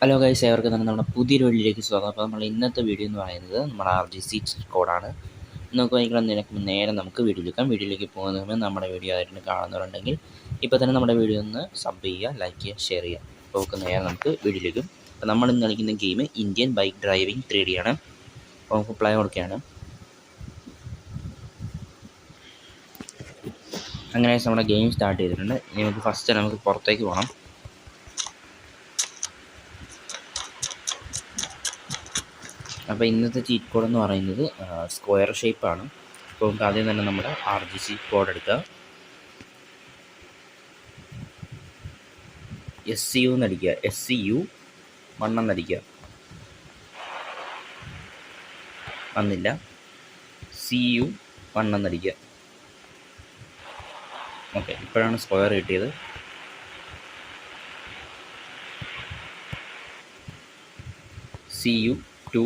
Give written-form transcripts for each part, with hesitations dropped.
Hello guys, ഏവർക്കും തന്നെ നമ്മുടെ പുതിയൊരു വീഡിയോയിലേക്ക് സ്വാഗതം. അപ്പോൾ നമ്മൾ ഇന്നത്തെ വീഡിയോ എന്ന് പറയുന്നത് നമ്മുടെ RGC കോഡാണ്. നമുക്ക് വാങ്ങിക്കണം നേരെ നമുക്ക് വീഡിയോയിലേക്ക് പോകുന്നതിന് നമ്മുടെ വീഡിയോ ആയിട്ട് കാണുന്നവരുണ്ടെങ്കിൽ ഇപ്പോൾ തന്നെ നമ്മുടെ വീഡിയോ ഒന്ന് സബ് ചെയ്യുക, ലൈക്ക് ചെയ്യുക, ഷെയർ ചെയ്യുക. അപ്പോൾ നേരെ നമുക്ക് വീഡിയോയിലേക്കും. അപ്പോൾ നമ്മൾ ഇന്ന് കളിക്കുന്ന game Indian bike driving 3D ആണ്. അപ്പോൾ നമുക്ക് പ്ലേ കൊടുക്കുകയാണ്. അങ്ങനെ നമ്മുടെ ഗെയിം സ്റ്റാർട്ട് ചെയ്തിട്ടുണ്ട്. ഇനി നമുക്ക് ഫസ്റ്റ് നമുക്ക് പുറത്തേക്ക് പോകണം. അപ്പോൾ ഇന്നത്തെ ചീറ്റ് കോഡ് എന്ന് പറയുന്നത് സ്ക്വയർ ഷേപ്പാണ്. അപ്പോൾ നമുക്ക് ആദ്യം തന്നെ നമ്മുടെ RGC കോഡ് എടുക്കുക. SCU എന്നടിക്കുക, SCU 1 എന്നടിക്കുക, വന്നില്ല. CU 1 എന്നടിക്കുക. ഓക്കെ, ഇപ്പോഴാണ് സ്ക്വയർ കിട്ടിയത്. CU 2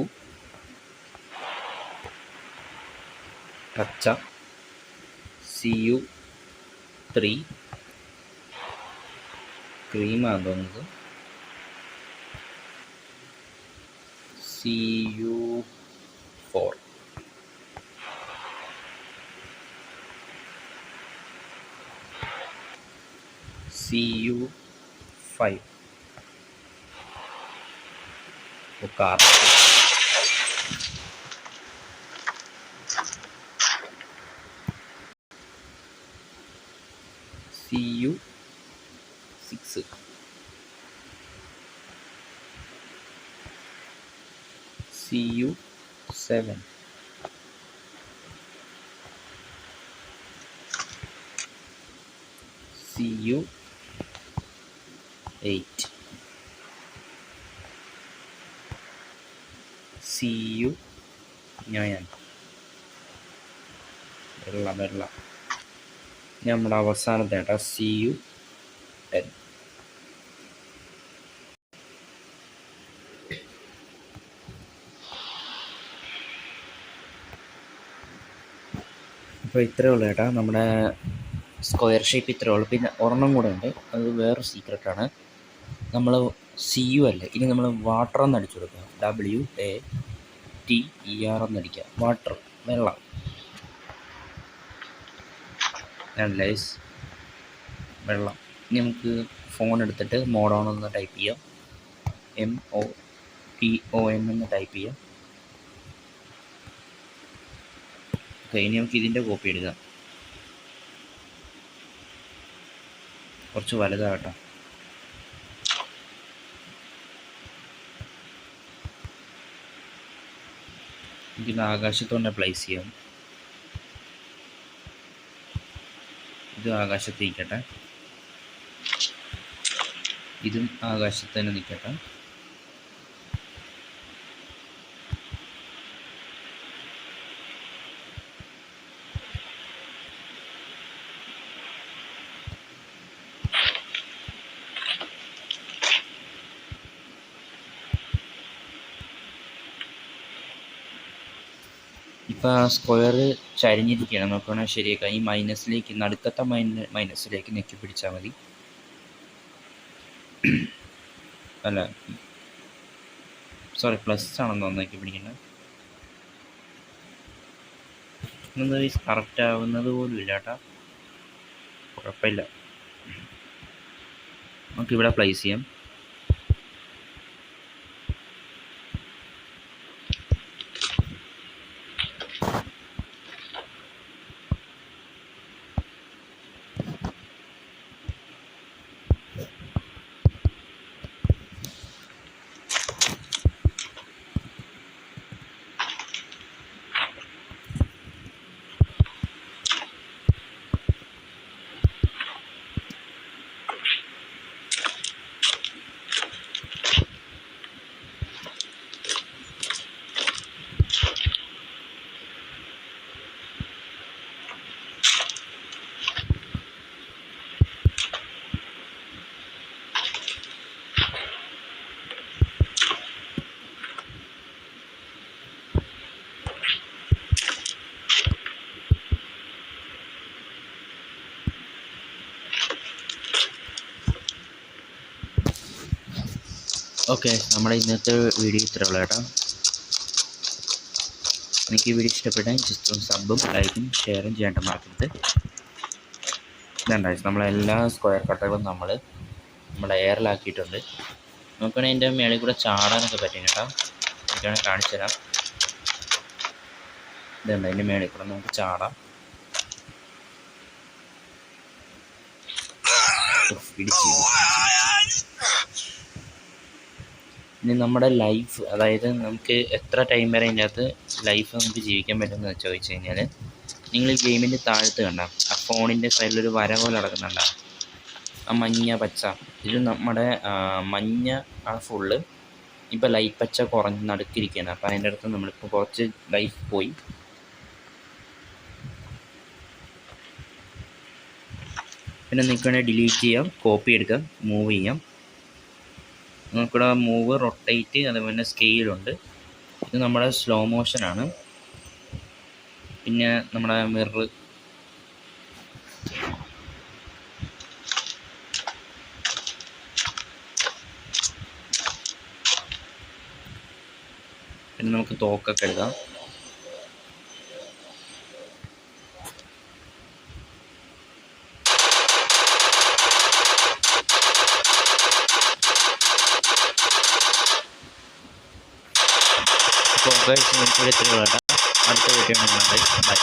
touch. CU 3 ക്രീമാണ് തോന്നുന്നത്. CU 4 CU 5 car. CU 6 CU 7 CU 8 CU 9 വെള്ള. നമ്മുടെ അവസാനത്തെ CU 10. അപ്പോൾ ഇത്രയേ ഉള്ളൂ ചേട്ടാ, നമ്മുടെ സ്ക്വയർ ഷേപ്പ് ഇത്രയേ ഉള്ളൂ. പിന്നെ ഒരെണ്ണം കൂടെ ഉണ്ട്, അത് വേറെ സീക്രട്ടാണ്. നമ്മൾ CU അല്ല, ഇനി നമ്മൾ വാട്ടർ എന്ന് അടിച്ചു കൊടുക്കുക. WATER എന്നടിക്കുക. വാട്ടർ, വെള്ളം. ലൈസ് വെള്ളം. ഇനി നമുക്ക് ഫോൺ എടുത്തിട്ട് മോഡ് ഓൺ എന്ന് ടൈപ്പ് ചെയ്യാം. MODON എന്ന് ടൈപ്പ് ചെയ്യാം. ഓക്കെ, ഇനി നമുക്ക് ഇതിൻ്റെ കോപ്പി എടുക്കാം. കുറച്ച് വലുതാകട്ടോ. ഇതിന് ആകാശത്തോടെ പ്ലേസ് ചെയ്യാം. ഇത് ആകാശത്ത് നിൽക്കട്ടെ, ഇതും ആകാശത്ത് തന്നെ നിൽക്കട്ടെ. ഇപ്പോൾ സ്ക്വയർ ചരിഞ്ഞിരിക്കുകയാണ്. നമുക്ക് വേണമെങ്കിൽ ശരിയാക്കാം. ഈ മൈനസിലേക്ക്, നടുക്കത്തെ മൈനസിലേക്ക് നെക്കി പിടിച്ചാൽ മതി. അല്ല, സോറി, പ്ലസ് ആണെന്ന് നെക്കി പിടിക്കേണ്ടത്. എന്താ കറക്റ്റ് ആവുന്നത് പോലും ഇല്ല കേട്ടോ. കുഴപ്പമില്ല, നമുക്കിവിടെ പ്ലേസ് ചെയ്യാം. ഓക്കെ, നമ്മുടെ ഇന്നത്തെ വീഡിയോ ഇത്രയുള്ളൂ കേട്ടോ. എനിക്ക് ഈ വീഡിയോ ഇഷ്ടപ്പെട്ടാൽ ജസ്റ്റ് ഒന്ന് സബും ലൈക്കും ഷെയറും ചെയ്യേണ്ട മറക്കരുത്. ഇതുണ്ടായി നമ്മളെല്ലാ സ്ക്വയർ കട്ടകളും നമ്മുടെ എയറിലാക്കിയിട്ടുണ്ട്. നോക്കുകയാണെങ്കിൽ അതിൻ്റെ മേളിൽ കൂടെ ചാടാനൊക്കെ പറ്റും കേട്ടോ. എനിക്കാണെങ്കിൽ കാണിച്ചു തരാം. ഇതുണ്ട്, അതിൻ്റെ മേളിൽ കൂടെ നമുക്ക് ചാടാം. ഇനി നമ്മുടെ ലൈഫ്, അതായത് നമുക്ക് എത്ര ടൈം വരെ ഇതിനകത്ത് ലൈഫ് നമുക്ക് ജീവിക്കാൻ പറ്റുമെന്ന് ചോദിച്ചു കഴിഞ്ഞാൽ, നിങ്ങൾ ഗെയിമിൻ്റെ താഴത്ത് കണ്ട ആ ഫോണിൻ്റെ സൈഡിലൊരു വര പോലെ കിടക്കുന്നുണ്ട, ആ മഞ്ഞ പച്ച, ഇത് നമ്മുടെ മഞ്ഞ ആ ഫുള്ള് ഇപ്പോൾ ലൈറ്റ് പച്ച കുറഞ്ഞ് നടുക്കിരിക്കുകയാണ്. അപ്പോൾ അതിൻ്റെ അടുത്ത് നമ്മളിപ്പോൾ കുറച്ച് ലൈഫ് പോയി. പിന്നെ നിങ്ങൾക്ക് വേണമെങ്കിൽ ഡിലീറ്റ് ചെയ്യാം, കോപ്പി എടുക്കാം, മൂവ് ചെയ്യാം. നമുക്കിവിടെ മൂവ്, റൊട്ടേറ്റ്, അതുപോലെ സ്കെയിലുണ്ട്. ഇത് നമ്മുടെ സ്ലോ മോഷനാണ്. പിന്നെ നമ്മുടെ മിറർ, പിന്നെ നമുക്ക് തോക്കൊക്കെ എടുക്കാം. അപ്പോൾ ഗൈസ്, നമുക്ക് ഇത്രയുള്ള അടുത്ത വീഡിയോ ബൈ.